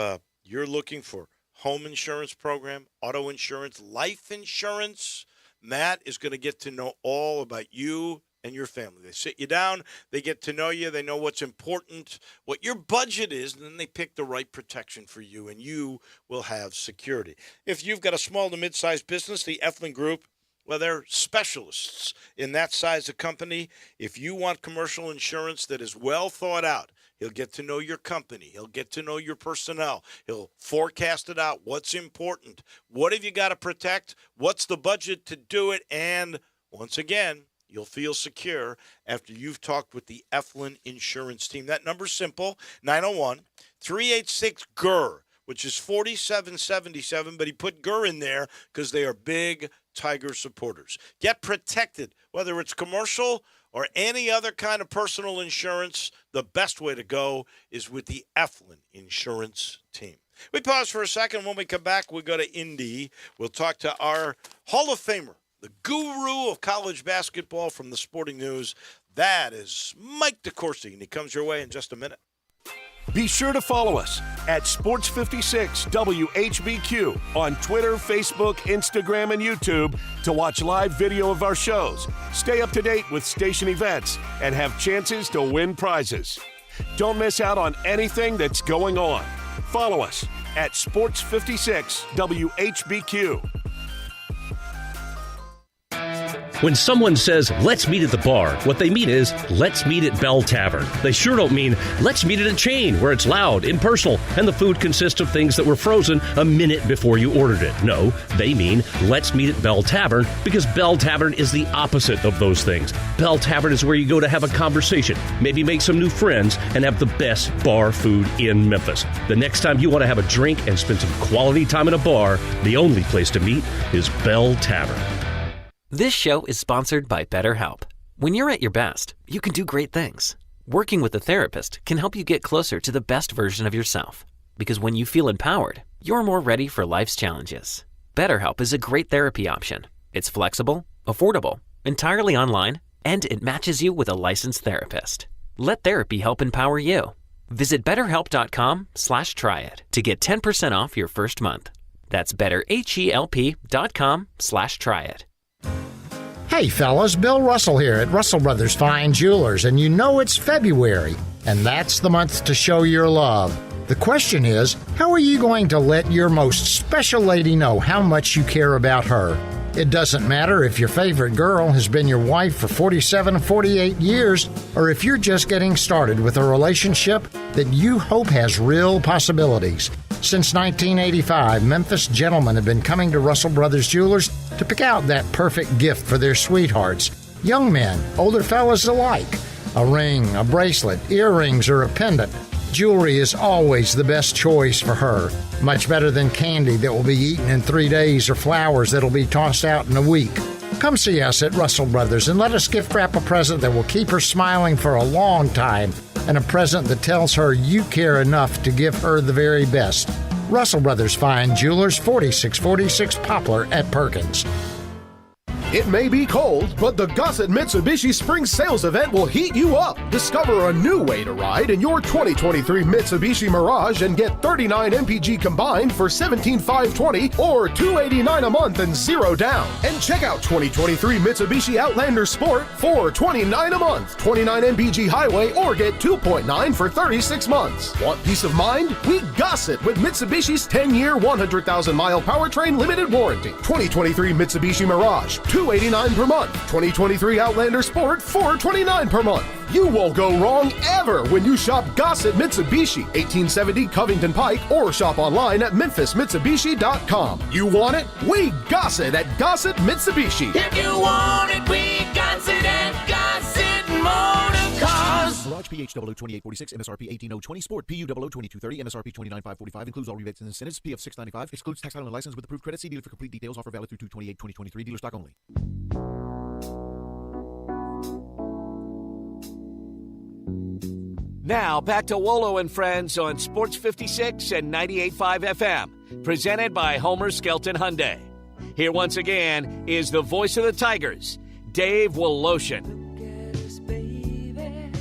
you're looking for home insurance program, auto insurance, life insurance, Matt is going to get to know all about you and your family. They sit you down, they get to know you, they know what's important, what your budget is, and then they pick the right protection for you, and you will have security. If you've got a small to mid-sized business, the Eflin Group, well, they're specialists in that size of company. If you want commercial insurance that is well thought out, he'll get to know your company. He'll get to know your personnel. He'll forecast it out. What's important? What have you got to protect? What's the budget to do it? And once again, you'll feel secure after you've talked with the Eflin Insurance Team. That number's simple, 901-386-GUR, which is 4777, but he put GUR in there because they are big Tiger supporters. Get protected, whether it's commercial or any other kind of personal insurance. The best way to go is with the Eflin Insurance Team. We pause for a second. When we come back, we go to Indy. We'll talk to our Hall of Famer, the guru of college basketball from the Sporting News. That is Mike DeCourcy, and he comes your way in just a minute. Be sure to follow us at Sports56 WHBQ on Twitter, Facebook, Instagram, and YouTube to watch live video of our shows, stay up to date with station events, and have chances to win prizes. Don't miss out on anything that's going on. Follow us at Sports56 WHBQ. When someone says, let's meet at the bar, what they mean is, let's meet at Bell Tavern. They sure don't mean, let's meet at a chain where it's loud, impersonal, and the food consists of things that were frozen a minute before you ordered it. No, they mean, let's meet at Bell Tavern, because Bell Tavern is the opposite of those things. Bell Tavern is where you go to have a conversation, maybe make some new friends, and have the best bar food in Memphis. The next time you want to have a drink and spend some quality time in a bar, the only place to meet is Bell Tavern. This show is sponsored by BetterHelp. When you're at your best, you can do great things. Working with a therapist can help you get closer to the best version of yourself. Because when you feel empowered, you're more ready for life's challenges. BetterHelp is a great therapy option. It's flexible, affordable, entirely online, and it matches you with a licensed therapist. Let therapy help empower you. Visit BetterHelp.com/tryit to get 10% off your first month. That's BetterHelp.com/tryit. Hey fellas, Bill Russell here at Russell Brothers Fine Jewelers, and you know it's February, and that's the month to show your love. The question is, how are you going to let your most special lady know how much you care about her? It doesn't matter if your favorite girl has been your wife for 47 or 48 years, or if you're just getting started with a relationship that you hope has real possibilities. Since 1985, Memphis gentlemen have been coming to Russell Brothers Jewelers to pick out that perfect gift for their sweethearts. Young men, older fellas alike. A ring, a bracelet, earrings, or a pendant. Jewelry is always the best choice for her. Much better than candy that will be eaten in 3 days or flowers that will be tossed out in a week. Come see us at Russell Brothers and let us gift wrap a present that will keep her smiling for a long time, and a present that tells her you care enough to give her the very best. Russell Brothers Fine Jewelers, 4646 Poplar at Perkins. It may be cold, but the Gossett Mitsubishi Spring Sales Event will heat you up. Discover a new way to ride in your 2023 Mitsubishi Mirage and get 39 MPG combined for $17,520 or $289 a month and 0 down. And check out 2023 Mitsubishi Outlander Sport for $29 a month, 29 MPG Highway, or get 2.9 for 36 months. Want peace of mind? We Gossett with Mitsubishi's 10-year, 100,000-mile powertrain limited warranty. 2023 Mitsubishi Mirage, $289 per month. 2023 Outlander Sport, $429 per month. You won't go wrong ever when you shop Gossett Mitsubishi, 1870 Covington Pike, or shop online at memphismitsubishi.com. You want it? We Gossett at Gossett Mitsubishi. If you want it, we Gossett at Gossett Motor Cars. Mirage PHW 2846, MSRP 18020, Sport PU 2230, MSRP 29545, includes all rebates and incentives, PF 695, excludes tax title and license with approved credit. See dealer for complete details. Offer valid through 2/28/2023. Dealer stock only. Now, back to Wolo and Friends on Sports 56 and 98.5 FM, presented by Homer Skelton Hyundai. Here once again is the voice of the Tigers, Dave Woloshin.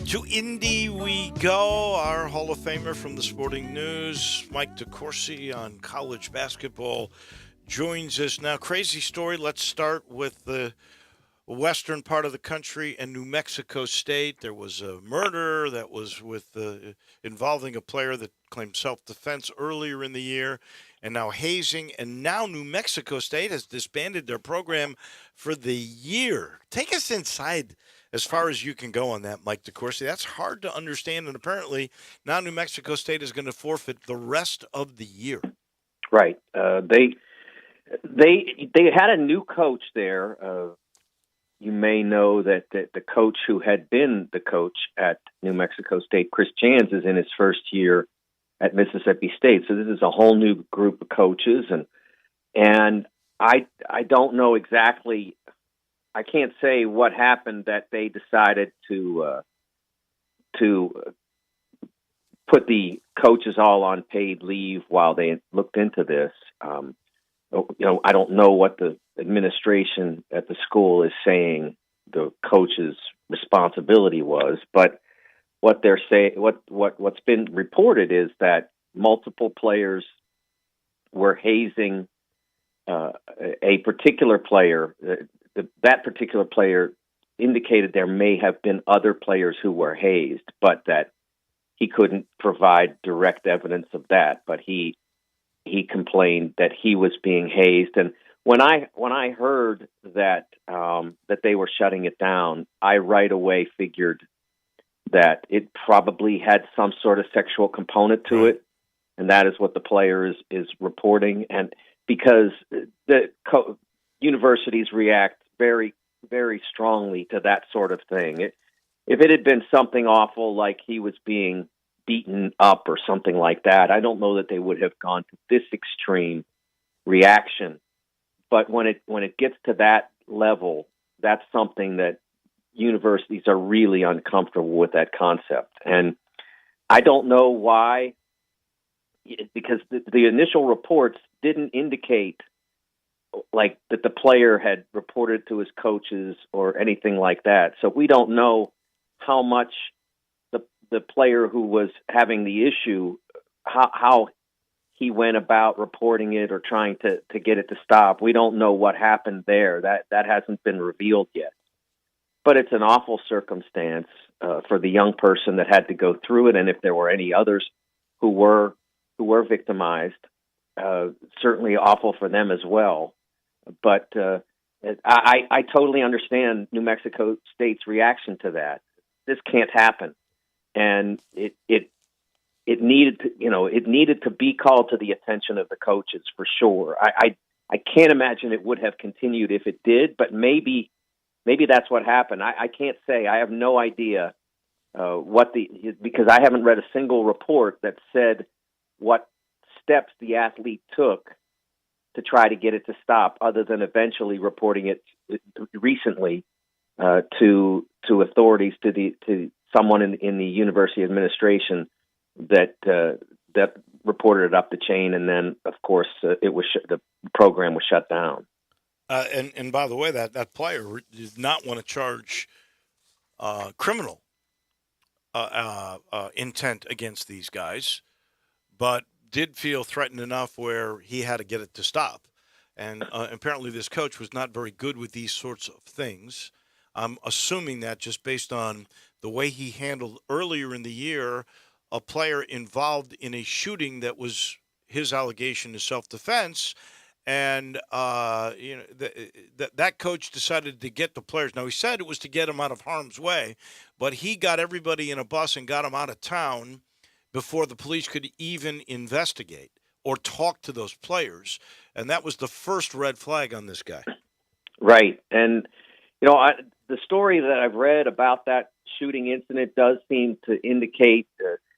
To Indy we go. Our Hall of Famer from the Sporting News, Mike DeCourcy, on college basketball, joins us now. Crazy story. Let's start with the western part of the country and New Mexico State. There was a murder that was involving a player that claimed self-defense earlier in the year, and now hazing, and now New Mexico State has disbanded their program for the year. Take us inside as far as you can go on that, Mike DeCourcy. That's hard to understand, and apparently now New Mexico State is going to forfeit the rest of the year. Right. They had a new coach there. You may know that the coach who had been the coach at New Mexico State, Chris Jans, is in his first year at Mississippi State. So this is a whole new group of coaches, and I don't know exactly. I can't say what happened that they decided to put the coaches all on paid leave while they looked into this. I don't know what the administration at the school is saying the coach's responsibility was, but what they're what's been reported is that multiple players were hazing a particular player. That particular player indicated there may have been other players who were hazed, but that he couldn't provide direct evidence of that. But he complained that he was being hazed. And when I heard that that they were shutting it down, I right away figured that it probably had some sort of sexual component to it, and that is what the player is reporting. And because the universities react very, very strongly to that sort of thing. If it had been something awful like he was being beaten up or something like that, I don't know that they would have gone to this extreme reaction. But when it gets to that level, that's something that universities are really uncomfortable with, that concept. And I don't know why, because the initial reports didn't indicate like that the player had reported to his coaches or anything like that. So we don't know how much the player who was having the issue, how he went about reporting it or trying to get it to stop. We don't know what happened there. That hasn't been revealed yet. But it's an awful circumstance for the young person that had to go through it, and if there were any others who were victimized, certainly awful for them as well. But I totally understand New Mexico State's reaction to that. This can't happen, and it needed to, it needed to be called to the attention of the coaches for sure. I can't imagine it would have continued if it did, but maybe that's what happened. I can't say. I have no idea because I haven't read a single report that said what steps the athlete took to try to get it to stop, other than eventually reporting it recently to authorities, to someone in the university administration that reported it up the chain, and then of course the program was shut down. And by the way, that player did not want to charge criminal intent against these guys, but did feel threatened enough where he had to get it to stop. And apparently this coach was not very good with these sorts of things. I'm assuming that just based on the way he handled earlier in the year a player involved in a shooting that was his allegation is self-defense. And, that coach decided to get the players. Now, he said it was to get them out of harm's way, but he got everybody in a bus and got them out of town before the police could even investigate or talk to those players. And that was the first red flag on this guy. Right. And, the story that I've read about that shooting incident does seem to indicate,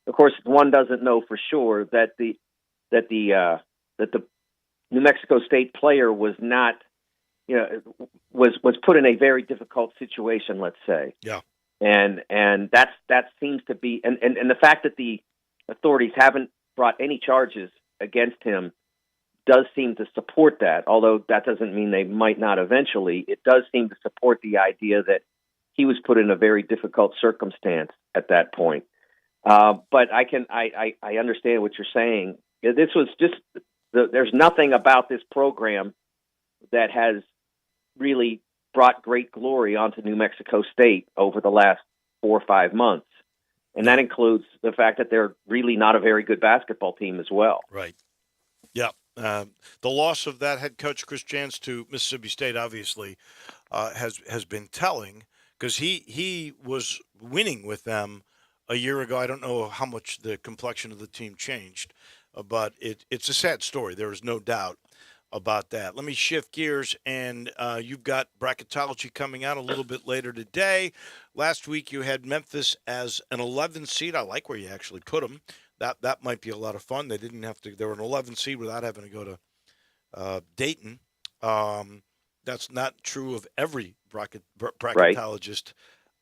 of course, one doesn't know for sure that the New Mexico State player was not, was put in a very difficult situation, let's say. Yeah. And that seems to be, and the fact that the authorities haven't brought any charges against him does seem to support that, although that doesn't mean they might not eventually. It does seem to support the idea that he was put in a very difficult circumstance at that point. But I understand what you're saying. This was just, there's nothing about this program that has really brought great glory onto New Mexico State over the last 4 or 5 months. And that includes the fact that they're really not a very good basketball team as well. Right. Yeah. The loss of that head coach, Chris Jans, to Mississippi State, obviously, has been telling, because he was winning with them a year ago. I don't know how much the complexion of the team changed, but it's a sad story. There is no doubt about that. Let me shift gears, and you've got bracketology coming out a little bit later today. Last week you had Memphis as an 11 seed. I like where you actually put them. That might be a lot of fun. They didn't have to. They were an 11 seed without having to go to Dayton. That's not true of every bracketologist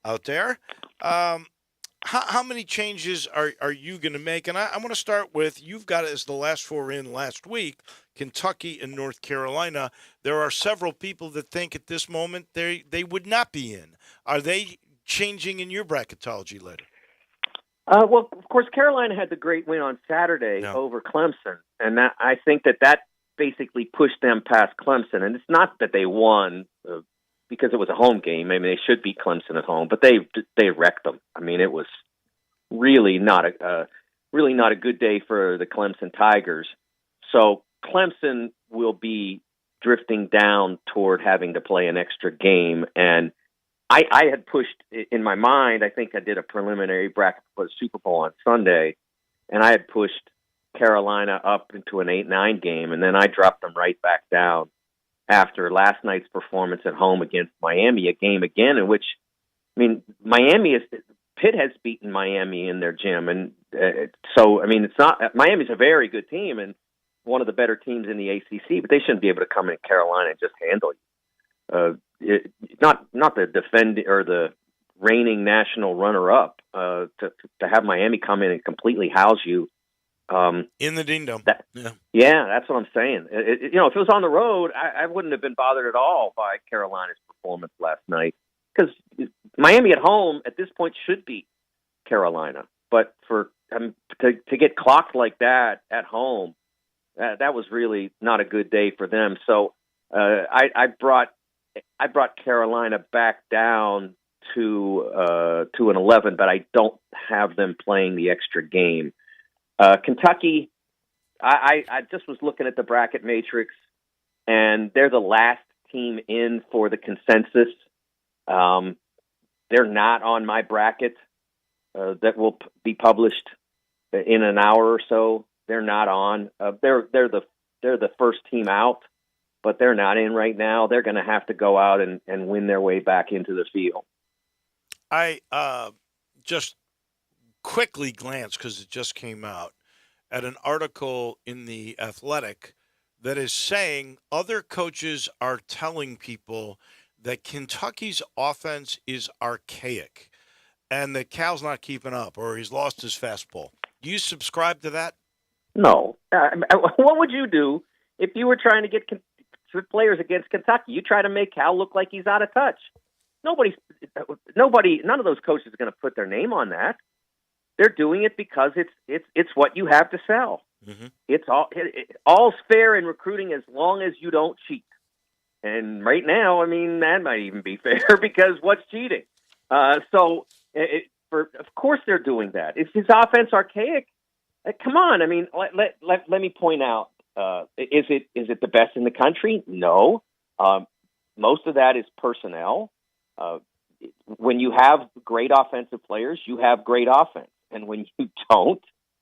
out there. How many changes are you going to make? And I want to start with, you've got as the last four in last week, Kentucky and North Carolina. There are several people that think at this moment they would not be in. Are they changing in your bracketology later? Well, of course, Carolina had the great win on Saturday over Clemson, and I think that basically pushed them past Clemson. And it's not that they won because it was a home game. I mean, they should beat Clemson at home, but they wrecked them. I mean, it was really not a good day for the Clemson Tigers. So Clemson will be drifting down toward having to play an extra game. And I had pushed in my mind, I think I did a preliminary bracket for the Super Bowl on Sunday, and I had pushed Carolina up into an 8-9 game, and then I dropped them right back down after last night's performance at home against Miami, a game again in which, I mean, Pitt has beaten Miami in their gym, and so, I mean, it's not, Miami's a very good team and one of the better teams in the ACC, but they shouldn't be able to come in Carolina and just handle you. Not the defending or the reigning national runner-up to have Miami come in and completely house you in the Dean Dome. Yeah, that's what I'm saying. If it was on the road, I wouldn't have been bothered at all by Carolina's performance last night because Miami at home at this point should beat Carolina, but to get clocked like that at home, that was really not a good day for them. So I brought Carolina back down to an 11, but I don't have them playing the extra game. Kentucky, I just was looking at the bracket matrix, and they're the last team in for the consensus. They're not on my bracket that will be published in an hour or so. They're not on. They're the first team out, but they're not in right now. They're going to have to go out and win their way back into the field. I just quickly glanced, because it just came out, at an article in The Athletic that is saying other coaches are telling people that Kentucky's offense is archaic and that Cal's not keeping up or he's lost his fastball. Do you subscribe to that? No. What would you do if you were trying to get players against Kentucky? You try to make Cal look like he's out of touch. None of those coaches are going to put their name on that. They're doing it because it's what you have to sell. Mm-hmm. It's all's fair in recruiting as long as you don't cheat. And right now, I mean, that might even be fair because what's cheating? Of course they're doing that. Is his offense archaic? Come on, I mean, let me point out. Is it the best in the country? No. Most of that is personnel. When you have great offensive players, you have great offense. And when you don't,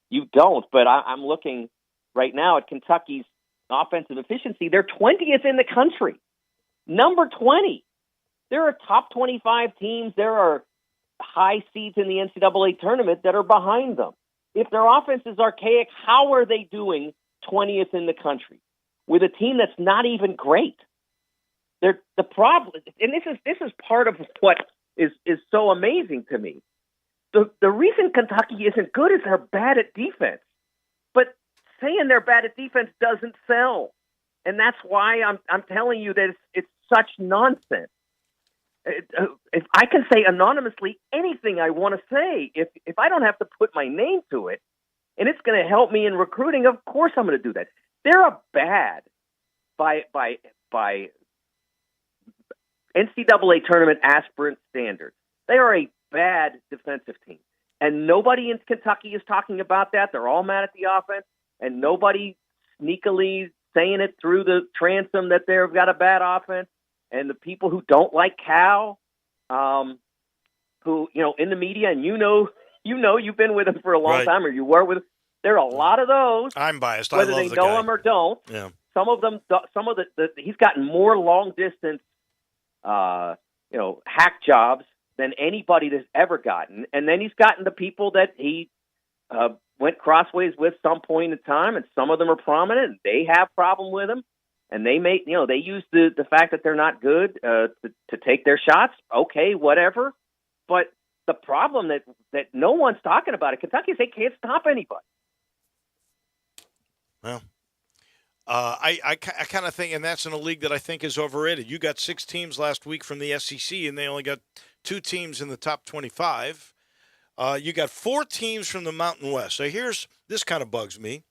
you don't. But I'm looking right now at Kentucky's offensive efficiency. They're 20th in the country. Number 20. There are top 25 teams. There are high seeds in the NCAA tournament that are behind them. If their offense is archaic, how are they doing 20th in the country with a team that's not even great? The problem, and this is part of what is so amazing to me. The reason Kentucky isn't good is they're bad at defense. But saying they're bad at defense doesn't sell, and that's why I'm telling you that it's such nonsense. If I can say anonymously anything I want to say, if I don't have to put my name to it, and it's going to help me in recruiting, of course I'm going to do that. They're a bad by NCAA tournament aspirant standards. They are a bad defensive team, and nobody in Kentucky is talking about that. They're all mad at the offense, and nobody sneakily saying it through the transom that they've got a bad offense. And the people who don't like Cal, who, in the media, and you've been with him for a long time, or you were with him. There are a lot of those. I'm biased. Whether I love they the know guy. him or don't. Yeah. Some of he's gotten more long distance, hack jobs than anybody that's ever gotten. And then he's gotten the people that he went crossways with some point in time, and some of them are prominent. And they have problem with him. And they they use the fact that they're not good to take their shots. Okay, whatever. But the problem that no one's talking about at Kentucky is they can't stop anybody. Well, I kind of think, and that's in a league that I think is overrated. You got 6 teams last week from the SEC, and they only got 2 teams in the top 25. You got 4 teams from the Mountain West. So this kind of bugs me.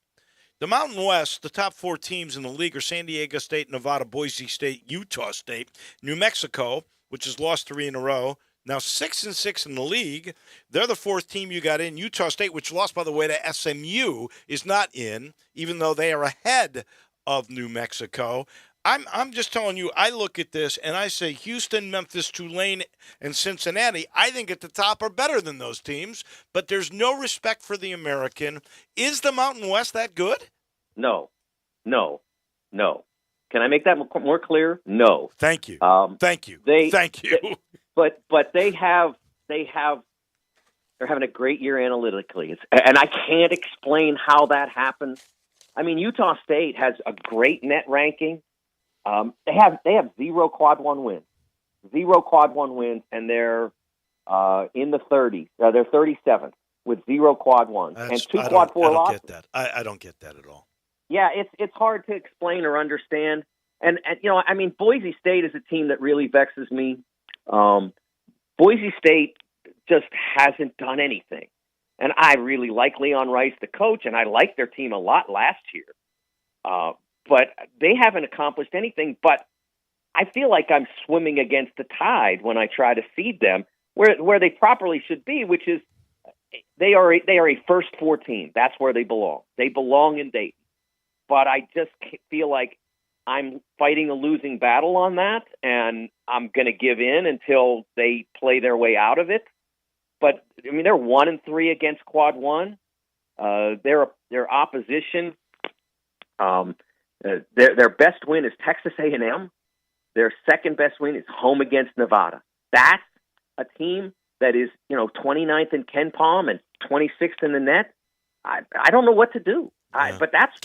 The Mountain West, the top 4 teams in the league are San Diego State, Nevada, Boise State, Utah State, New Mexico, which has lost 3 in a row. Now 6-6 in the league. They're the 4th team you got in. Utah State, which lost, by the way, to SMU, is not in, even though they are ahead of New Mexico. I'm just telling you, I look at this and I say Houston, Memphis, Tulane, and Cincinnati, I think at the top are better than those teams, but there's no respect for the American. Is the Mountain West that good? No. Can I make that more clear? No. Thank you. Thank you. Thank you. But they're having a great year analytically, and I can't explain how that happened. I mean, Utah State has a great net ranking. They have 0 quad one wins, and they're in the 30s. They're 37th with 0 quad ones and 2 quad 4 losses. I don't get that. I don't get that at all. Yeah, it's hard to explain or understand. And I mean, Boise State is a team that really vexes me. Boise State just hasn't done anything, and I really like Leon Rice, the coach, and I liked their team a lot last year. But they haven't accomplished anything. But I feel like I'm swimming against the tide when I try to seed them where they properly should be, which is they are a first 4 team. That's where they belong. They belong in Dayton. But I just feel like I'm fighting a losing battle on that, and I'm going to give in until they play their way out of it. But I mean, they're 1-3 against quad one. Their opposition. Their best win is Texas A&M. Their second best win is home against Nevada. That's a team that is, 29th in Ken Palm and 26th in the net. I don't know what to do. But that's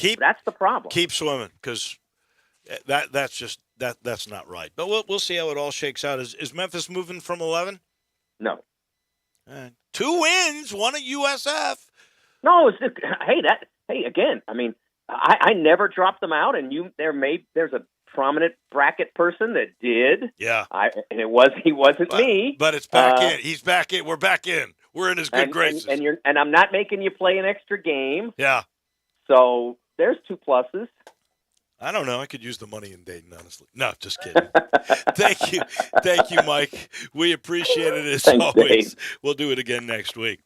the problem. Keep swimming, because that's not right. But we'll see how it all shakes out. Is Memphis moving from 11? No. 2 wins, 1 at USF. No, again. I mean, I never dropped them out, and there's a prominent bracket person that did. Yeah. And he wasn't me. But it's back in. He's back in. We're back in. We're in his good graces. And I'm not making you play an extra game. Yeah. So there's 2 pluses. I don't know. I could use the money in Dayton, honestly. No, just kidding. Thank you, Mike. We appreciate it as always. Dave. We'll do it again next week.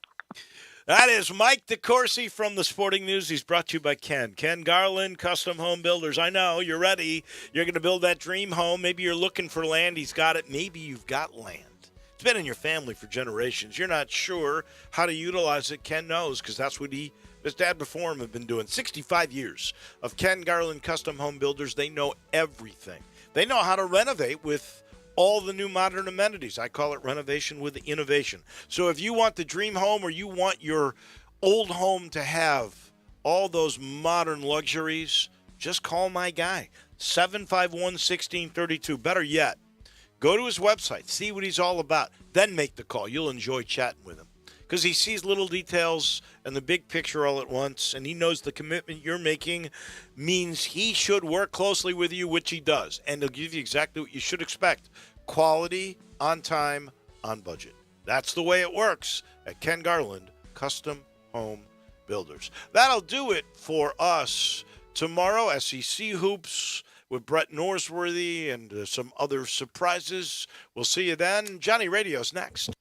That is Mike DeCourcy from the Sporting News. He's brought to you by Ken Garland, Custom Home Builders. I know, you're ready. You're going to build that dream home. Maybe you're looking for land. He's got it. Maybe you've got land. It's been in your family for generations. You're not sure how to utilize it. Ken knows, because that's what his dad before him have been doing. 65 years of Ken Garland Custom Home Builders. They know everything. They know how to renovate with all the new modern amenities. I call it renovation with innovation. So if you want the dream home, or you want your old home to have all those modern luxuries, just call my guy, 751-1632. Better yet, go to his website, see what he's all about, then make the call. You'll enjoy chatting with him, because he sees little details and the big picture all at once, and he knows the commitment you're making means he should work closely with you, which he does, and he'll give you exactly what you should expect: quality, on time, on budget. That's the way it works at Ken Garland Custom Home Builders. That'll do it for us tomorrow. SEC Hoops with Brett Norsworthy and some other surprises. We'll see you then. Johnny Radio's next.